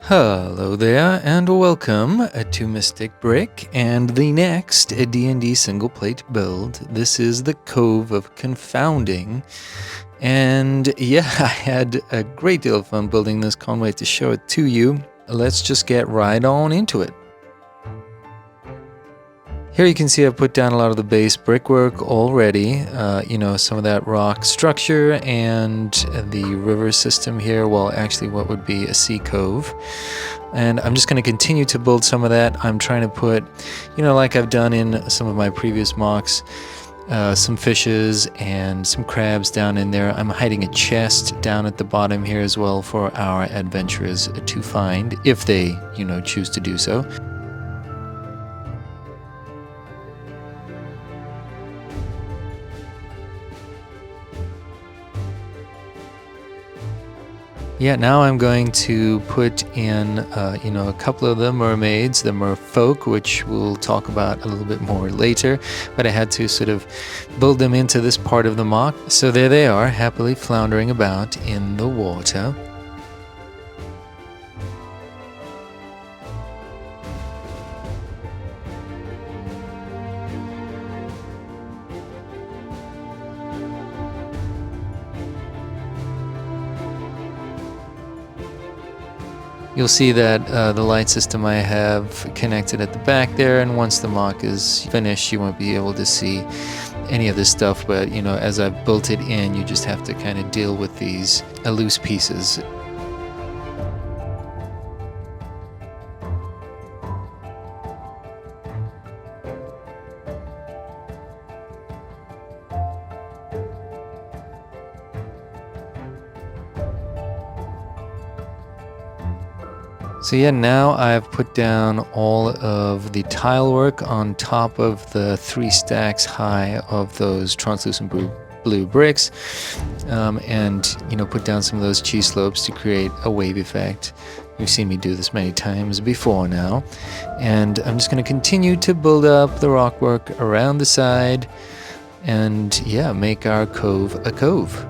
Hello there, and welcome to Mystic Brick and the next D&D single plate build. This is the Cove of Confounding, and yeah, I had a great deal of fun building this. Can't wait to show it to you. Let's just get right on into it. Here you can see I've put down a lot of the base brickwork already, some of that rock structure and the river system here, well actually what would be a sea cove. And I'm just going to continue to build some of that. I'm trying to put, like I've done in some of my previous mocks, some fishes and some crabs down in there. I'm hiding a chest down at the bottom here as well for our adventurers to find, if they, choose to do so. Yeah, now I'm going to put in, a couple of the mermaids, the merfolk, which we'll talk about a little bit more later. But I had to sort of build them into this part of the mock. So there they are, happily floundering about in the water. You'll see that the light system I have connected at the back there, and once the mock is finished, you won't be able to see any of this stuff, but as I've built it in, you just have to kind of deal with these loose pieces. So yeah, now I've put down all of the tile work on top of the 3 stacks high of those translucent blue bricks, and put down some of those cheese slopes to create a wave effect. You've seen me do this many times before now, and I'm just going to continue to build up the rock work around the side, and yeah, make our cove a cove.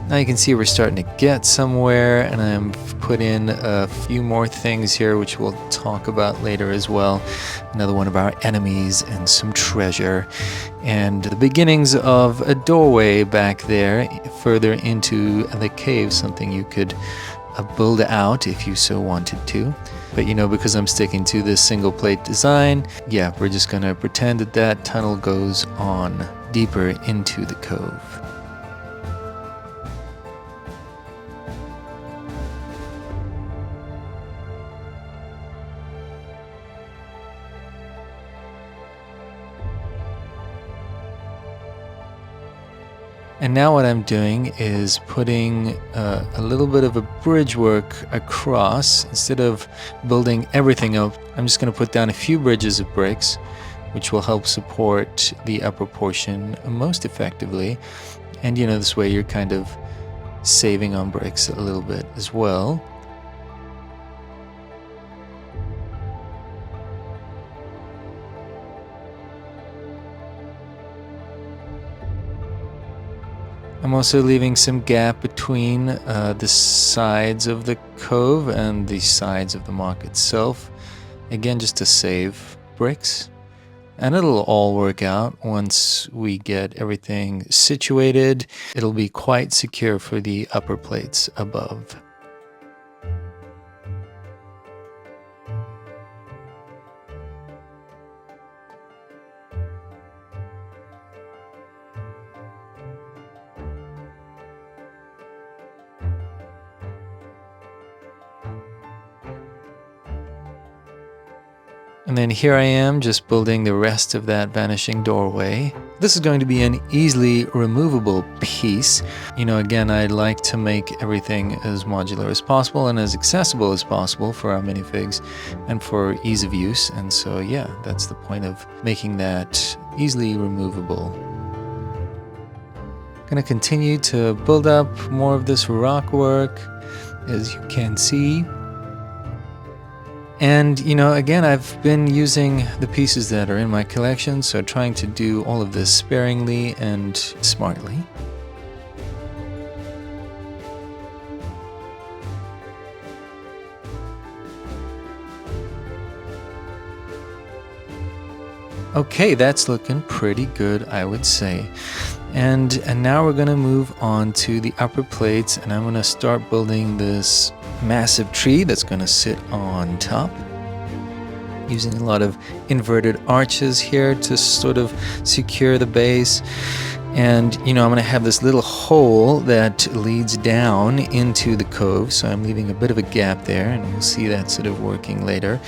Now you can see we're starting to get somewhere, and I've put in a few more things here which we'll talk about later as well. Another one of our enemies and some treasure, and the beginnings of a doorway back there further into the cave, something you could build out if you so wanted to. But because I'm sticking to this single plate design, yeah, we're just gonna pretend that that tunnel goes on deeper into the cove. And now what I'm doing is putting a little bit of a bridge work across. Instead of building everything up, I'm just going to put down a few bridges of bricks, which will help support the upper portion most effectively. And this way you're kind of saving on bricks a little bit as well. I'm also leaving some gap between the sides of the cove and the sides of the mock itself. Again, just to save bricks. And it'll all work out once we get everything situated. It'll be quite secure for the upper plates above. And then here I am just building the rest of that vanishing doorway. This is going to be an easily removable piece. Again, I'd like to make everything as modular as possible and as accessible as possible for our minifigs and for ease of use. And so, yeah, that's the point of making that easily removable. Going to continue to build up more of this rock work, as you can see. And, again, I've been using the pieces that are in my collection, so trying to do all of this sparingly and smartly. Okay, that's looking pretty good, I would say. And now we're gonna move on to the upper plates, and I'm gonna start building this massive tree that's gonna sit on top, using a lot of inverted arches here to sort of secure the base. And I'm gonna have this little hole that leads down into the cove, so I'm leaving a bit of a gap there, and we'll see that sort of working later.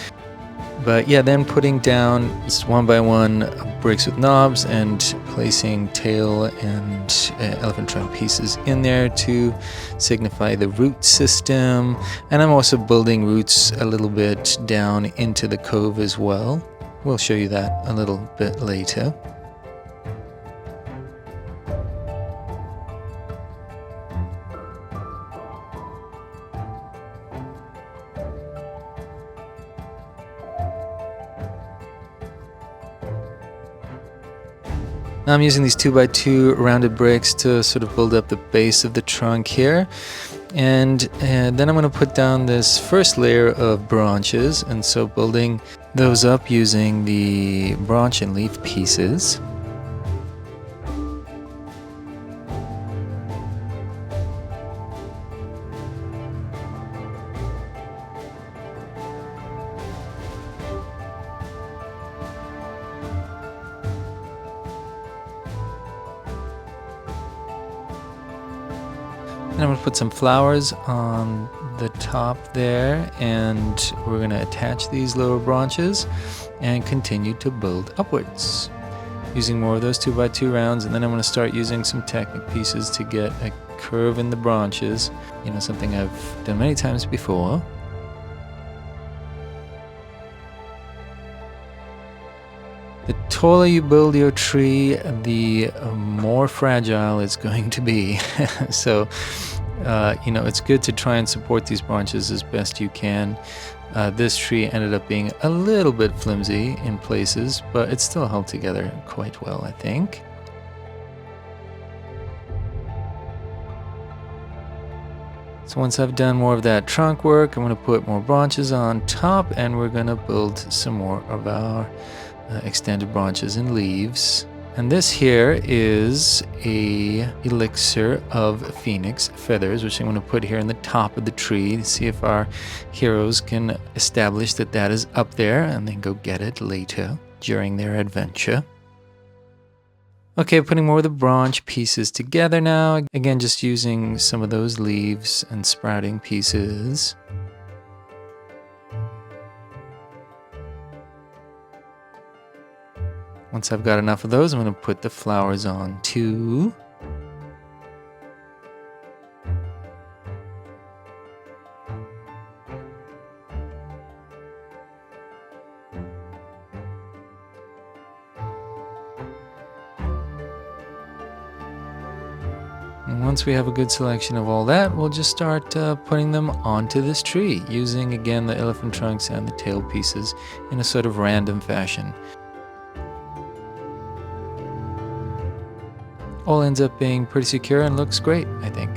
But yeah, then putting down just one by one bricks with knobs and placing tail and elephant trunk pieces in there to signify the root system. And I'm also building roots a little bit down into the cove as well. We'll show you that a little bit later. Now I'm using these 2x2 rounded bricks to sort of build up the base of the trunk here. And then I'm going to put down this first layer of branches, and so building those up using the branch and leaf pieces. And I'm going to put some flowers on the top there, and we're going to attach these lower branches and continue to build upwards using more of those 2x2 rounds. And then I'm going to start using some Technic pieces to get a curve in the branches, something I've done many times before. The taller you build your tree, the more fragile it's going to be. So, it's good to try and support these branches as best you can. This tree ended up being a little bit flimsy in places, but it still held together quite well, I think. So once I've done more of that trunk work, I'm going to put more branches on top, and we're going to build some more of our extended branches and leaves. And this here is a elixir of phoenix feathers, which I'm going to put here in the top of the tree to see if our heroes can establish that that is up there, and then go get it later during their adventure. Okay, putting more of the branch pieces together now. Again, just using some of those leaves and sprouting pieces. Once I've got enough of those, I'm going to put the flowers on too. And once we have a good selection of all that, we'll just start putting them onto this tree, using again the elephant trunks and the tail pieces in a sort of random fashion. All ends up being pretty secure and looks great, I think.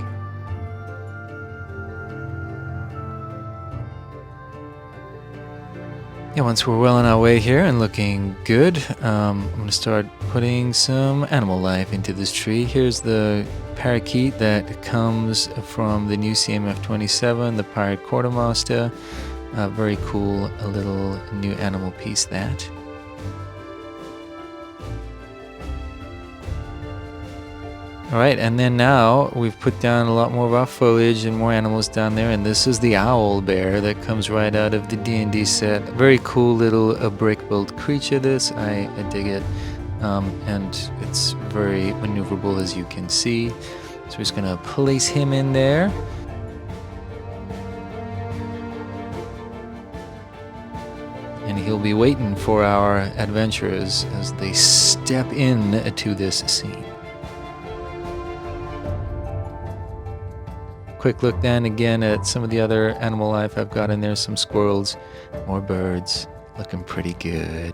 Yeah, once we're well on our way here and looking good, I'm going to start putting some animal life into this tree. Here's the parakeet that comes from the new CMF-27, the Pirate Quartermaster. Very cool, a little new animal piece that. Alright, and then now we've put down a lot more of our foliage and more animals down there, and this is the owl bear that comes right out of the D&D set. Very cool little brick-built creature, this. I dig it, and it's very maneuverable, as you can see. So we're just going to place him in there. And he'll be waiting for our adventurers as they step in to this scene. Quick look then again at some of the other animal life I've got in there. Some squirrels, more birds, looking pretty good.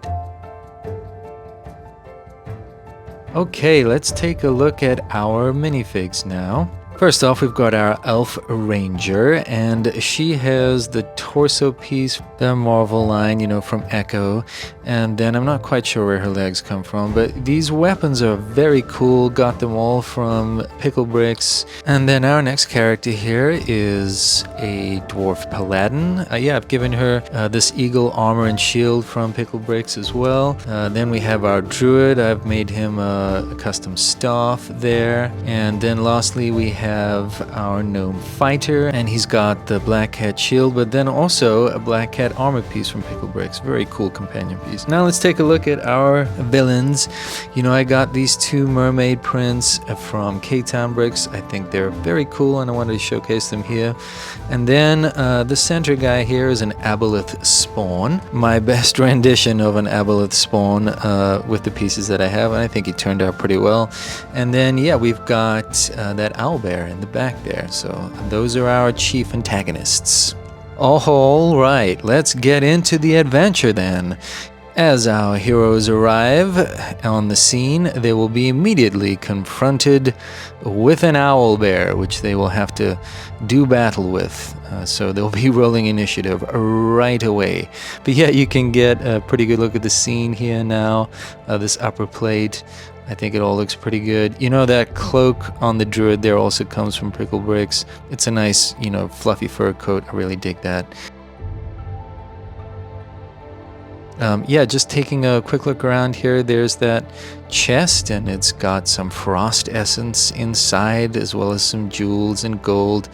Okay, let's take a look at our minifigs now. First off, we've got our Elf Ranger, and she has the torso piece, the Marvel line, you know, from Echo, and then I'm not quite sure where her legs come from, but these weapons are very cool, got them all from Pickle Bricks. And then our next character here is a Dwarf Paladin. Yeah, I've given her this eagle armor and shield from Pickle Bricks as well. Then we have our Druid. I've made him a custom staff there. And then lastly, we have our Gnome Fighter, and he's got the Black Cat shield, but then also a Black Cat armor piece from Pickle Bricks. Very cool companion piece. Now let's take a look at our villains. You know, I got these two mermaid prints from K-Town Bricks. I think they're very cool, and I wanted to showcase them here. And then the center guy here is an Aboleth Spawn. My best rendition of an Aboleth Spawn with the pieces that I have, and I think he turned out pretty well. And then, yeah, we've got that owlbear in the back there. So those are our chief antagonists. All right, let's get into the adventure then. As our heroes arrive on the scene, they will be immediately confronted with an owlbear, which they will have to do battle with. So they'll be rolling initiative right away. But yeah, you can get a pretty good look at the scene here now. This upper plate, I think it all looks pretty good. You know, that cloak on the Druid there also comes from Pickle Bricks. It's a nice, you know, fluffy fur coat. I really dig that. Yeah, just taking a quick look around here, there's that chest, and it's got some frost essence inside, as well as some jewels and gold.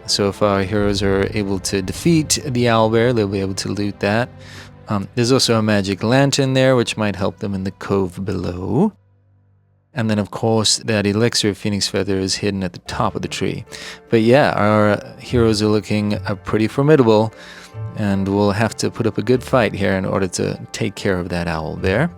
So if our heroes are able to defeat the owlbear, they'll be able to loot that. There's also a magic lantern there, which might help them in the cove below. And then, of course, that elixir of Phoenix Feather is hidden at the top of the tree. But yeah, our heroes are looking pretty formidable, and we'll have to put up a good fight here in order to take care of that owlbear.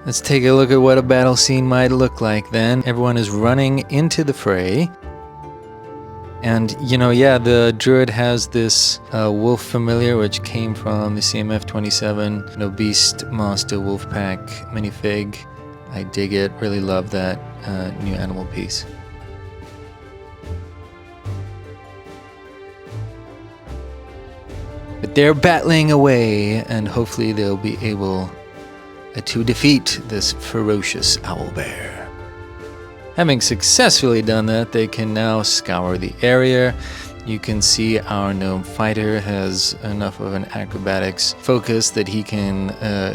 Let's take a look at what a battle scene might look like then. Everyone is running into the fray. And, you know, yeah, the Druid has this wolf familiar, which came from the CMF-27, you know, Beast Master Wolfpack minifig. I dig it, really love that new animal piece. But they're battling away, and hopefully they'll be able to defeat this ferocious owlbear. Having successfully done that, they can now scour the area. You can see our gnome fighter has enough of an acrobatics focus that he can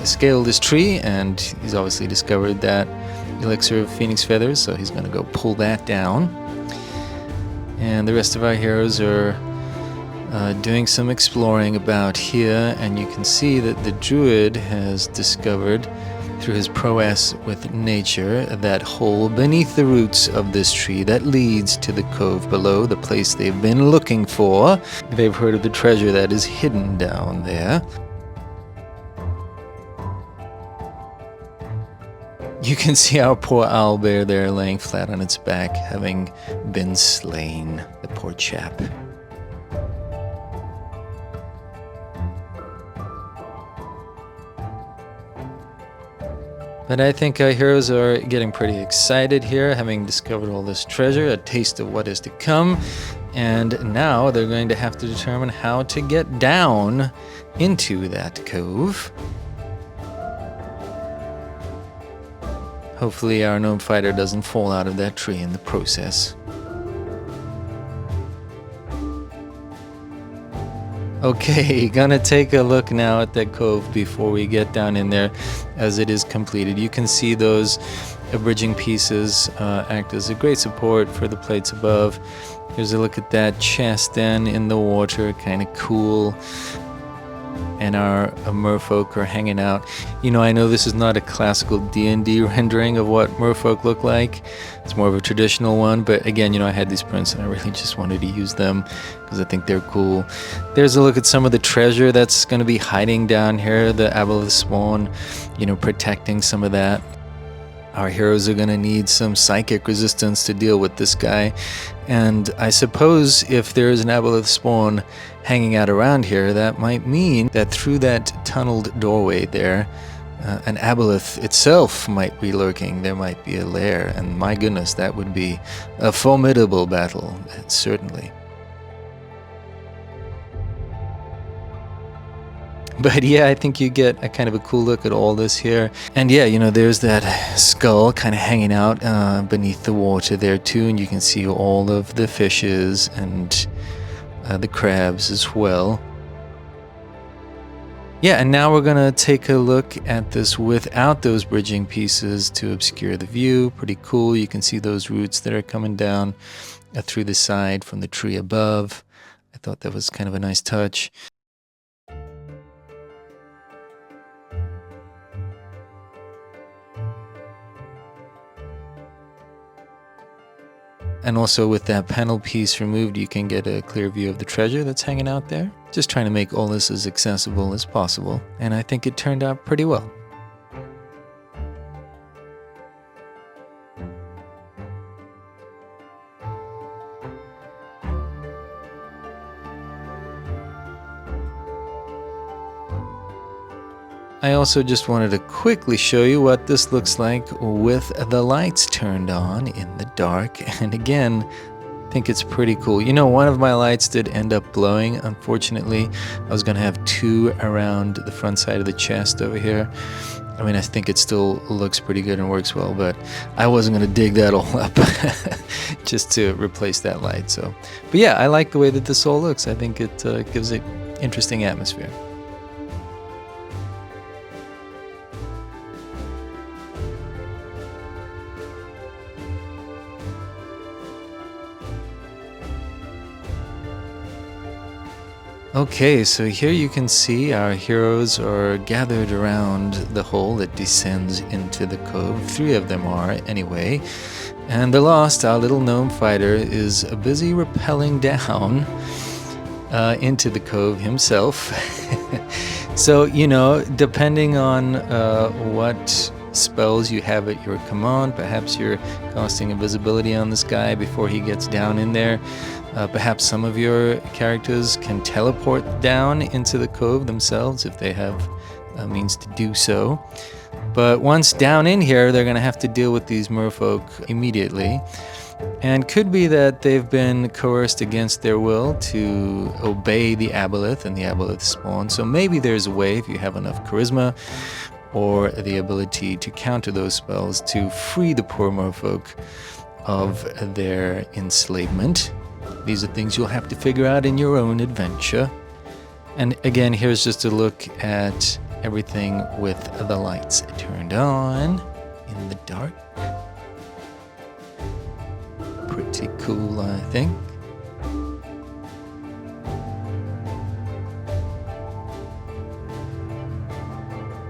scale this tree, and he's obviously discovered that elixir of Phoenix Feathers, so he's going to go pull that down. And the rest of our heroes are doing some exploring about here, and you can see that the Druid has discovered, through his prowess with nature, that hole beneath the roots of this tree that leads to the cove below, the place they've been looking for. They've heard of the treasure that is hidden down there. You can see our poor owlbear there laying flat on its back, having been slain. The poor chap. But I think our heroes are getting pretty excited here, having discovered all this treasure, a taste of what is to come. And now they're going to have to determine how to get down into that cove. Hopefully our gnome fighter doesn't fall out of that tree in the process. Okay, gonna take a look now at that cove before we get down in there as it is completed. You can see those bridging pieces act as a great support for the plates above. Here's a look at that chest then in the water, kind of cool. and our merfolk are hanging out. You know, I know this is not a classical D&D rendering of what merfolk look like. It's more of a traditional one, but again, you know, I had these prints and I really just wanted to use them because I think they're cool. There's a look at some of the treasure that's going to be hiding down here, the Aboleth spawn, you know, protecting some of that. Our heroes are going to need some psychic resistance to deal with this guy. And I suppose if there is an Aboleth spawn hanging out around here, that might mean that through that tunneled doorway there, an Aboleth itself might be lurking. There might be a lair. And my goodness, that would be a formidable battle, certainly. But yeah, I think you get a kind of a cool look at all this here. And yeah, you know, there's that skull kind of hanging out beneath the water there too. And you can see all of the fishes and the crabs as well. Yeah, and now we're going to take a look at this without those bridging pieces to obscure the view. Pretty cool. You can see those roots that are coming down through the side from the tree above. I thought that was kind of a nice touch. And also with that panel piece removed, you can get a clear view of the treasure that's hanging out there. Just trying to make all this as accessible as possible. And I think it turned out pretty well. I also just wanted to quickly show you what this looks like with the lights turned on in the dark. And again, I think it's pretty cool. You know, one of my lights did end up blowing, unfortunately. I was going to have two around the front side of the chest over here. I mean, I think it still looks pretty good and works well, but I wasn't going to dig that all up just to replace that light. So, but yeah, I like the way that this all looks. I think it gives it interesting atmosphere. Okay, so here you can see our heroes are gathered around the hole that descends into the cove. 3 of them are, anyway. And the Lost, our little gnome fighter, is busy rappelling down into the cove himself. So, you know, depending on what spells you have at your command, perhaps you're casting invisibility on this guy before he gets down in there. Perhaps some of your characters can teleport down into the cove themselves if they have means to do so. But once down in here, they're going to have to deal with these merfolk immediately. And could be that they've been coerced against their will to obey the Aboleth and the Aboleth spawn. So maybe there's a way, if you have enough charisma or the ability to counter those spells, to free the poor merfolk of their enslavement. These are things you'll have to figure out in your own adventure. And again, here's just a look at everything with the lights turned on in the dark. Pretty cool, I think.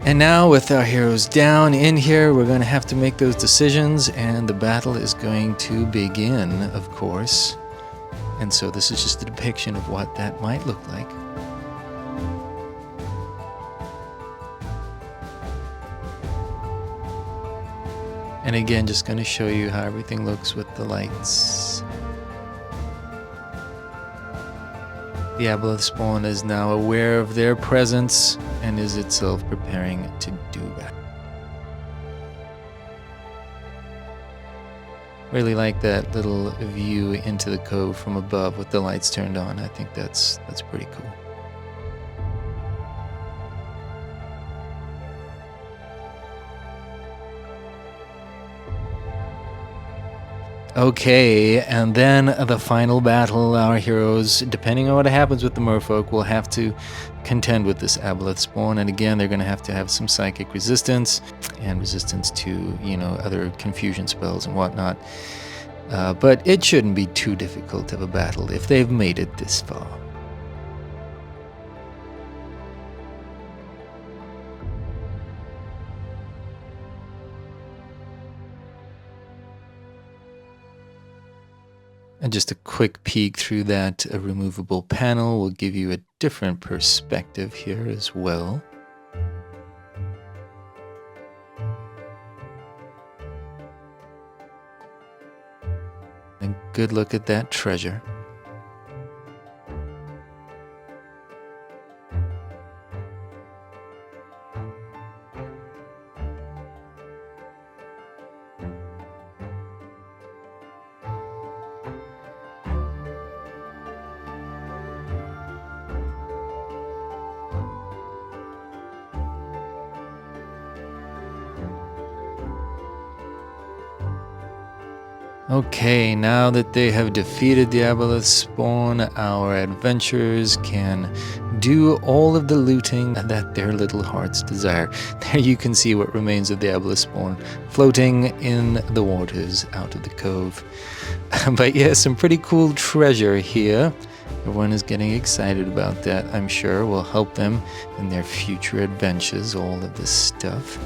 And now with our heroes down in here, we're going to have to make those decisions, and the battle is going to begin, of course. And so this is just a depiction of what that might look like. And again, just going to show you how everything looks with the lights. The Aboleth spawn is now aware of their presence and is itself preparing to do battle. Really like that little view into the cove from above with the lights turned on. I think that's pretty cool. Okay, and then the final battle. Our heroes, depending on what happens with the merfolk, will have to contend with this Aboleth spawn. And again, they're going to have some psychic resistance and resistance to, you know, other confusion spells and whatnot. But it shouldn't be too difficult of a battle if they've made it this far. And just a quick peek through that removable panel will give you a different perspective here as well. A good look at that treasure. Okay, now that they have defeated the Aboleth spawn, our adventurers can do all of the looting that their little hearts desire. There you can see what remains of the Aboleth spawn floating in the waters out of the cove. But yeah, some pretty cool treasure here. Everyone is getting excited about that, I'm sure. Will help them in their future adventures, all of this stuff.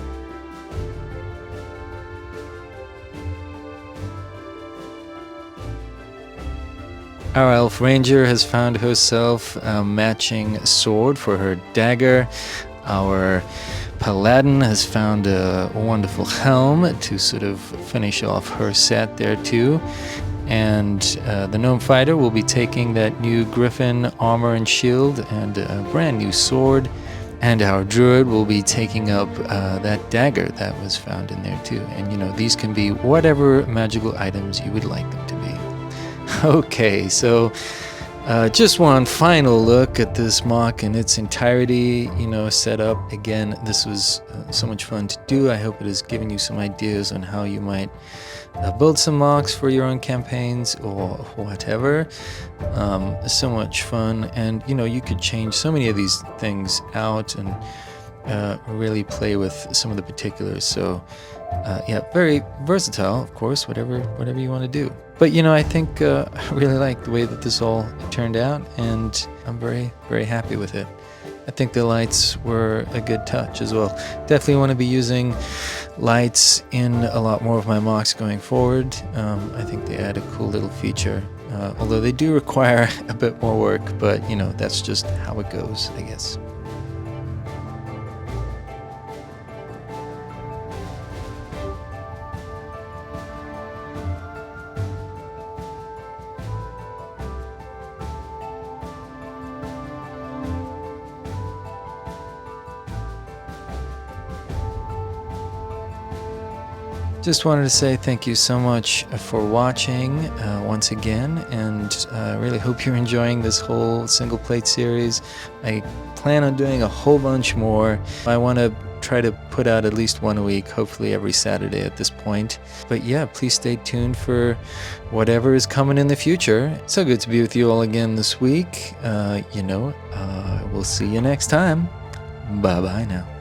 Our elf ranger has found herself a matching sword for her dagger. Our paladin has found a wonderful helm to sort of finish off her set there too. And the gnome fighter will be taking that new griffin armor and shield and a brand new sword. And our druid will be taking up that dagger that was found in there too. And you know, these can be whatever magical items you would like them to be. Okay, so just one final look at this mock in its entirety, set up. Again, this was so much fun to do. I hope it has given you some ideas on how you might build some mocks for your own campaigns or whatever. So much fun, and you could change so many of these things out and really play with some of the particulars. So yeah, very versatile, of course, whatever you want to do. But I think I really like the way that this all turned out, and I'm very, very happy with it. I think the lights were a good touch as well. Definitely want to be using lights in a lot more of my mocks going forward. I think they add a cool little feature, although they do require a bit more work, but that's just how it goes, I guess. Just wanted to say thank you so much for watching once again, and I really hope you're enjoying this whole single plate series. I plan on doing a whole bunch more. I want to try to put out at least one a week, hopefully every Saturday at this point. But yeah, please stay tuned for whatever is coming in the future. So good to be with you all again this week. We'll see you next time. Bye-bye now.